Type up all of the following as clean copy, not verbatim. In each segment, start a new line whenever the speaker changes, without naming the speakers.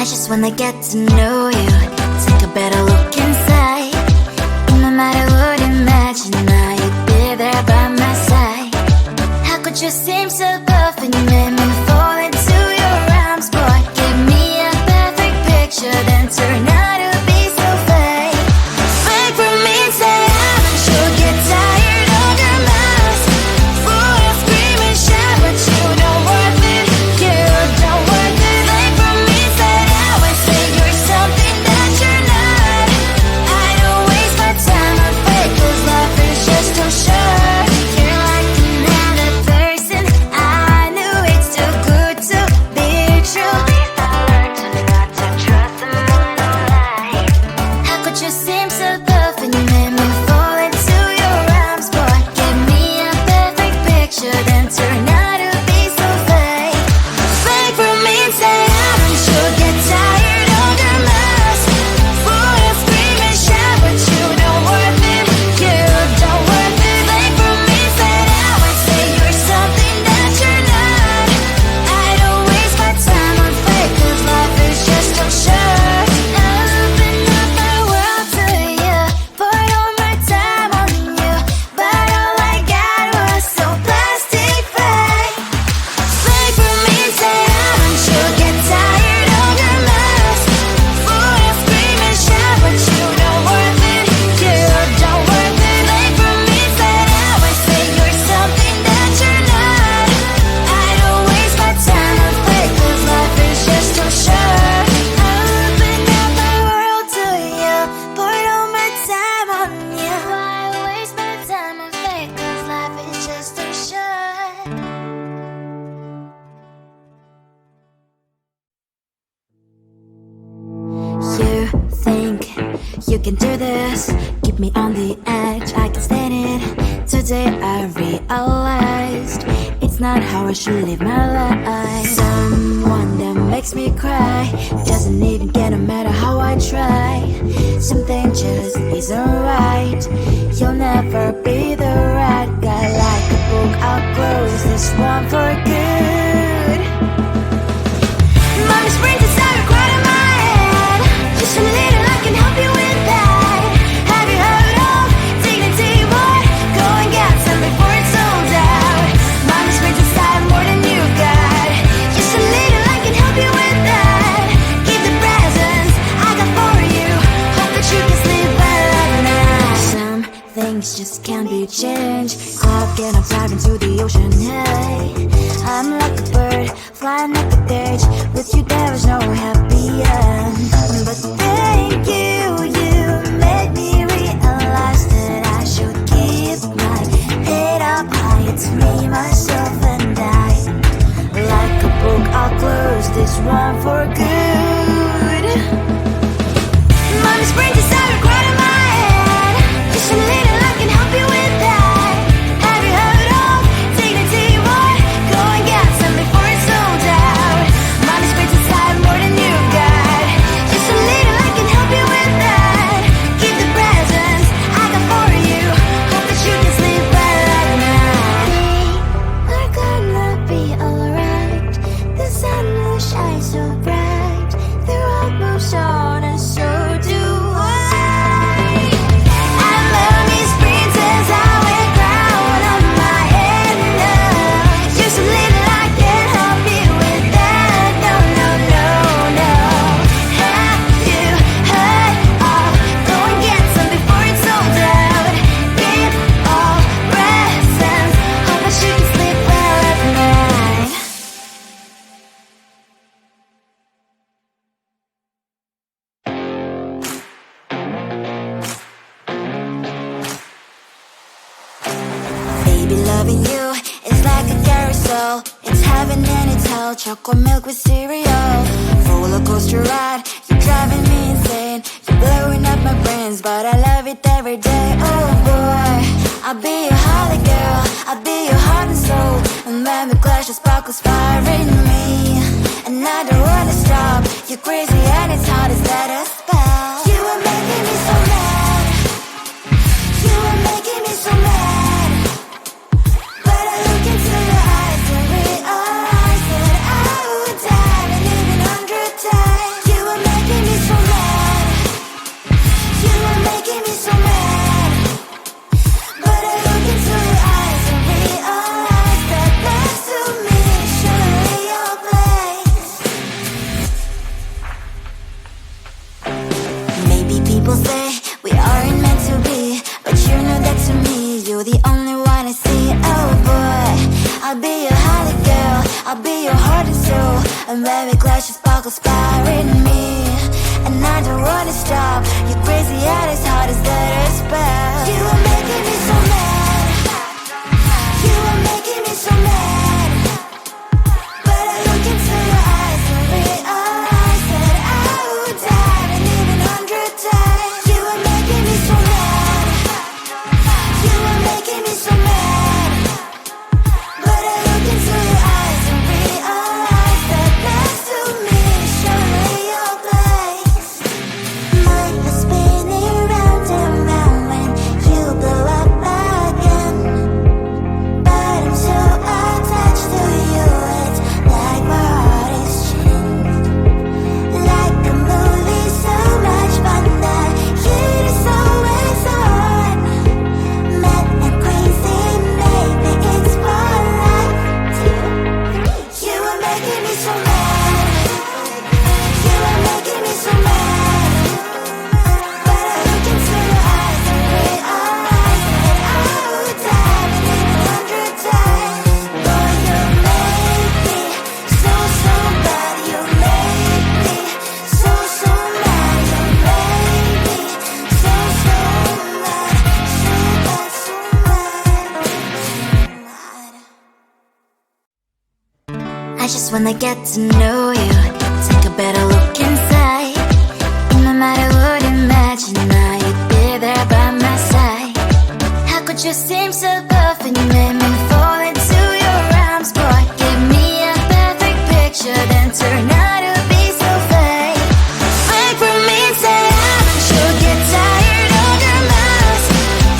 I just wanna get to know you, take a better look inside. No matter what, imagine now you'd be there by my side. How could you seem so perfect? You made me fall into your arms, boy. Give me a perfect picture, then turn out to be so fake. Fake for me, say I'm sure get tired of your mask. Full of scream and shout, but you don't worth it. You don't worth it. Fake for me, say I would say you're something that you're not. I don't waste my time on fake, 'cause life is just too short. You're like another person. I knew it's too good to be true. I learned to not to trust someone online. How could you seem so perfect? You made me fall into your arms, boy. Give me a perfect picture, then turn out to be so fake. Fake for me, say I'm sure get tired of your mask. Full of scream and shout, but you don't worth it. You don't worth it. Fake for me, say I would say you're something that you're not. I don't waste my time on fake, 'cause life is just too short. I open up my world to you, poured all my time on you, but all I got was so plastic fake. Fake for me, say I'm sure get tired of your mask. Full of scream and shout, but you don't worth it. You don't worth it. Fake for me, say I would say you're something that you're not. I don't waste my time on fake, 'cause life is just too short. I open up my world to you, poured all my time on you. Why waste my time on fake, 'cause life is just too short. You think you can do this, keep me on the edge, I can stand it. Today I realized it's not how I should live my life. Someone that makes me cry doesn't even get, no matter how I try. Something just isn't right. You'll never be the right guy. Like a book, I'll close this one for good. Mommy springs inside a cry in my head. Just a little, I can help you with that. Have you heard of dignity? What? Go and get some before it's sold out. Mommy springs inside more than you got. Just a little, I can help you with that. Keep the presents I got for you. Hope that you can sleep well at night. Some things just can't be changed. I'll get up, dive into the ocean. Hey, I'm like a bird flying up the page. With you there is no happy end. But thank you, you made me realize that I should keep my head up high. It's me, myself, and I. Like a book, I'll close this one for good. Mommy springs inside a cry in my head. Just a little, I can help you with that. Have you heard of dignity? What? Go and get some before it's sold out. Mommy springs inside more than you got. Just a little, I can help you with that. Keep the presents I got for you. Hope that you can sleep well at night. We're gonna be alright. The sun will shine so bright. The road moves on and so do I. I love these princess, I wear crown on my head now. Just a little, I can help you with that. No, no, no, no. Have you heard of? Go and get some before it's sold out. Give all presents. Hope that you can sleep well at night. Baby, loving you is like a carousel. It's heaven and it's hell. Chocolate milk with cereal. Roller coaster ride. You're driving me insane. You're blowing up my brains, but I love it every day. Oh boy, I'll be your holly girl. I'll be your heart and soul. And when we clash, the sparkles fire in me. And I don't wanna stop. You're crazy and it's hard as let a spell. You are making me so mad. You are making me so mad. But I look into your eyes and realize that I would die and even 100 times. You every glass you sparkle inspiring me. And I don't wanna stop. You're crazy and as hard as that a spell. You are making me so mad. You are making me so mad. But I look into your eyes and realize that I would die and even 100 times. You are making me so mad. You are making me so mad. But I look into your eyes and realize that next to me is surely your place. Mind is spinning round and round when you blow up again. But I'm so attached to you, it's like my heart is chained. Like a movie, so much fun that heat is always on. Mad and crazy, maybe it's for life. 2, 3. You are making me so mad. You are making me so mad. But I look into your eyes and realize that I would die and even 100 times. Boy, you make me so, so bad. You make me so, so mad. You make me so, so mad. So bad, so mad. I just wanna get to know you, take a better look inside. No matter what, imagine now you'd be there by my side. How could you seem so perfect? You made me fall into your arms, boy. Give me a perfect picture, then turn out to be so fake. Fake for me, say haven't you get tired of your mask?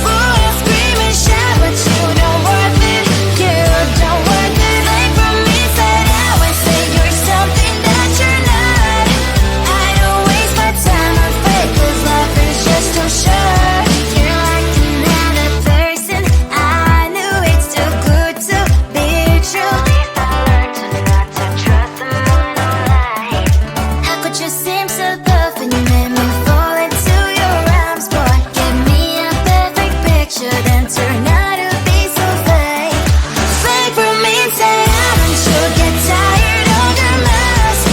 Full of scream and shout, but you don't worth it. You don't worth it. Fake for me, say I would say you're something that you're not. I don't waste my time on fake, 'cause life is just too short. You're like another person. I knew it's too good to be true. I learned to not to trust someone no lie. How could you seem so perfect? You made me fall into your arms, boy. Give me a perfect picture, then turn out to be so fake. Fake for me, say haven't you get tired of your mask?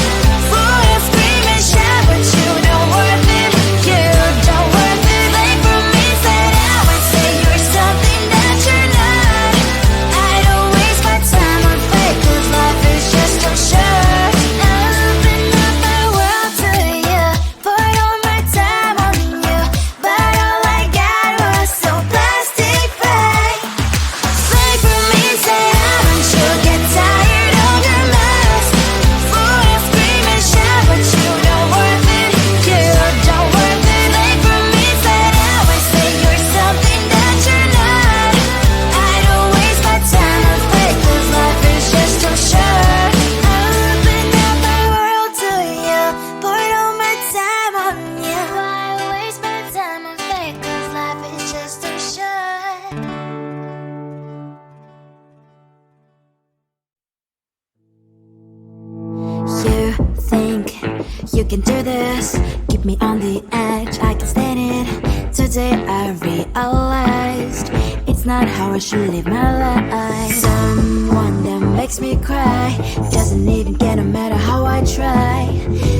Full of scream and shout, but you don't worth it. You don't worth it. Fake for me, say I would say you're something that you're not. I don't waste my time on fake, 'cause life is just too short. Open up my world to you, put all my time on you, but all I got was so plastic fake. Fake for me, say haven't you get tired of your mask? Full of scream and shout, but you don't worth it. You don't worth it. Fake for me, say I would say you're something that you're not. I don't waste my time on fake, 'cause life is just too short. Open up my world to you, put all my time on you. Why waste my time on fake, 'cause life is just too short. You think you can do this, keep me on the edge, I can stand it. Today I realized it's not how I should live my life. Someone that makes me cry doesn't even get, no matter how I try.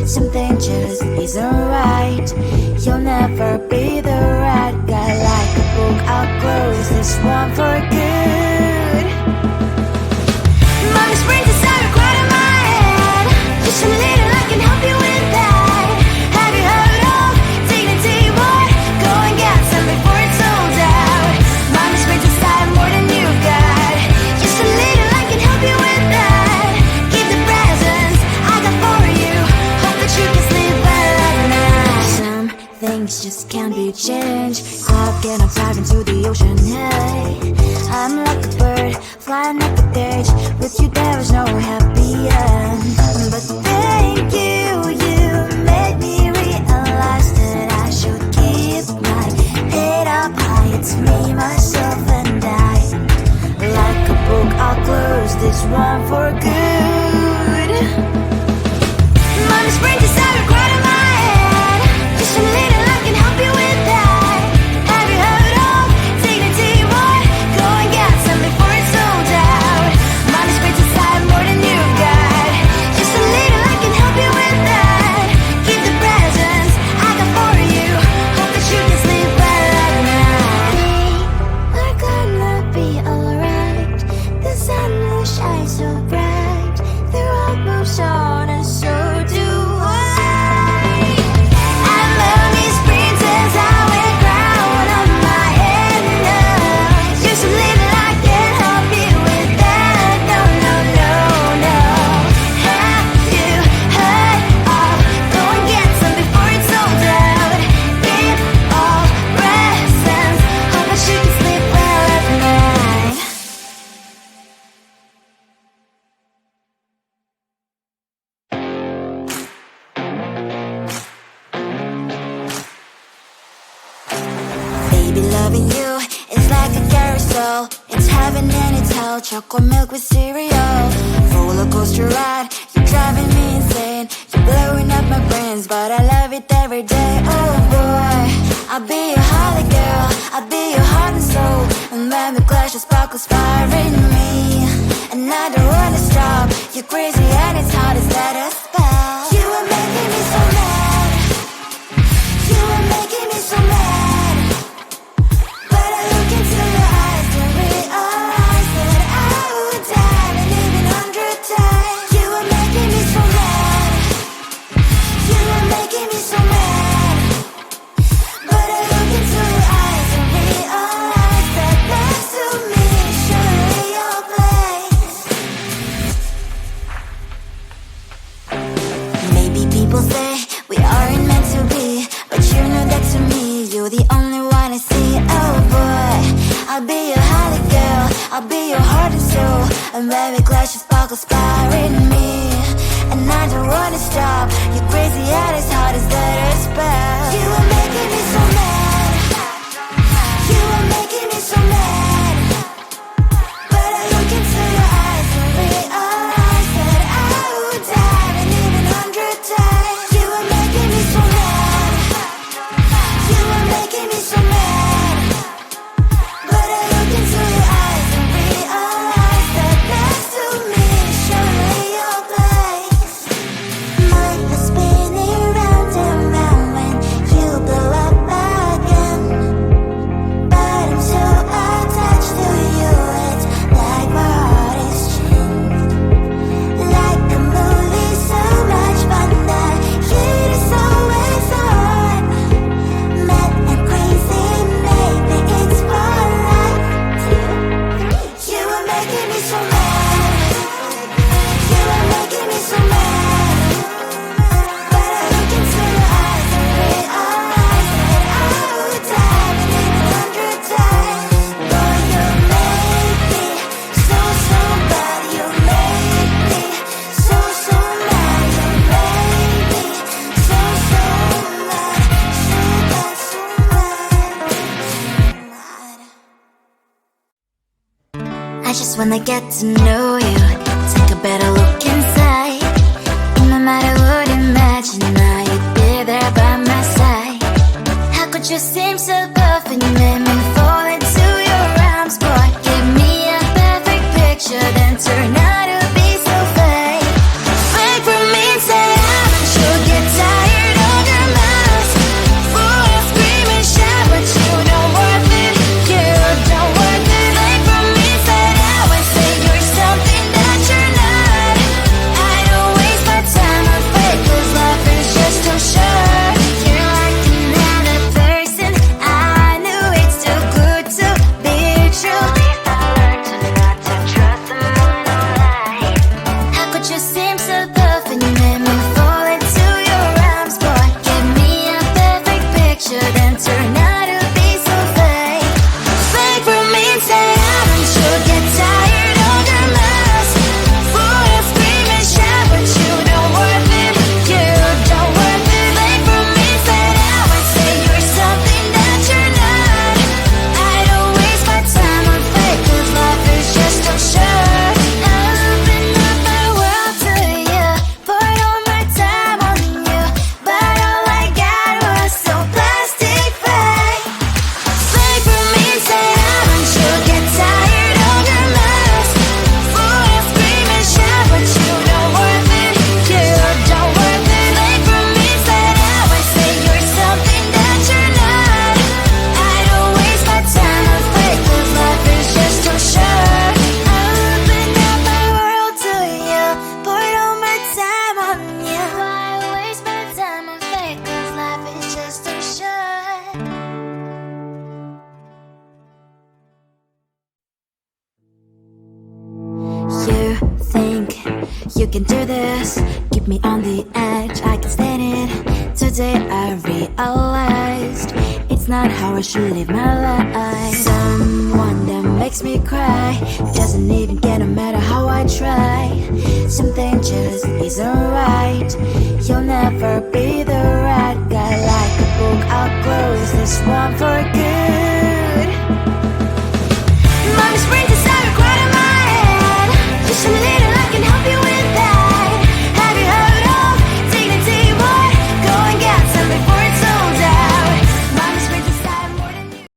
Something just isn't right. You'll never be the right guy. Like a book, I'll close this one for good. Mommy's brains inside are quite in my head. Just a little, I can help you with that. Have you heard of dignity, boy? Go and get some before it's sold out. Mommy's brains inside more than you got. Just a little, I can help you with that. Keep the presents I got for you. Hope that you can sleep well at night. Some things just can't be changed. I'll get up, dive into the ocean, hey. I'm like a bird, flying up a cage. With you there was no happy end. But thank you, you made me realize that I should keep my head up high. It's me, myself and I. Like a book, I'll close this one for good. Mommy's brains inside are quite in my head. Just a little, I can help you with that. Have you heard of dignity, boy? Go and get some before it's sold out. Mommy's brains inside more than you got. Just a little, I can Loving you is like a carousel. It's heaven and it's hell. Chocolate milk with cereal. Roller coaster ride, you're driving me insane. You're blowing up my brains, but I love it every day. Oh boy, I'll be your holly girl, I'll be your heart and soul. And when we clash, the sparkles fire in me. And I don't wanna stop. You're crazy and it's hard as let us spell. You are making me so mad. You are making me so mad. But I look into your eyes and realize that I would die and even 100 times. You are making me so mad. You are making me so mad. But I look into your eyes and realize that next to me is surely your place. Maybe people say we aren't meant to be, but you know that to me, you're the only one I see. Oh boy, I'll be your holly girl, I'll be your heart and soul. And when we clash, the sparkles fire in me. And I don't wanna stop. You're crazy and as hard as let us spell. You are making me so mad. You are making me so mad. But I look into your eyes and realize that I would die and even 100 times. You are making me so mad. You are making me so mad. But I look into your eyes and realize that next to me is surely your place. Mind was spinning round and round when you blow up again. But I'm so attached to you, it's like my heart is chained. Like a movie, so much fun that heat is always on. Mad and crazy, maybe it's for life. You are making me so mad. You are making me so mad. But I look into your eyes and realize that I would die and even 100 times. Boy, you make me so, so bad. You make me so, so mad. You make me so, so mad. So bad, so mad. I just wanna get to know you, take a better look inside. No matter what, imagine now you'd be there by my side. How could you seem so perfect? You made me fall into your arms, boy. Give me a perfect picture, then turn out to be so fake. Fake from inside out, and you'll get tired of your mouth. Full of scream and shout, but you don't worth it. You don't worth it. Fake from inside out, I say you're something that you're not. I don't waste my time on fake, 'cause life is just too short. You're like another person. I knew it's too good to be true. I learned to not to trust someone no lie. How could you seem so perfect? You made me fall into your arms, boy. Give me a perfect picture, then turn out to be so fake. Fake from inside out, and you'll get tired of your mouth. Full of scream and shout, but you don't worth it. You don't worth it. Fake from inside out, I say you're something that you're not. I don't waste my time on fake, 'cause life is just too short. I open up my world to you, poured all my time on you, but all I got was so plastic fake. Fake from inside out, and you'll get tired of your mouth. Full of scream and shout, but you don't worth it. You don't worth it. Fake from inside out, I say you're something that you're not. I don't waste my time on fake, 'cause life is just too short. I open up my world to you, poured all my time on you. Why waste my time on fake, 'cause life is just too short. You think you can do this, keep me on the edge, I can stand it. Today I realized it's not how I should live my life. Someone that makes me cry doesn't even care no matter how I try. Something just isn't right. You'll never be the right guy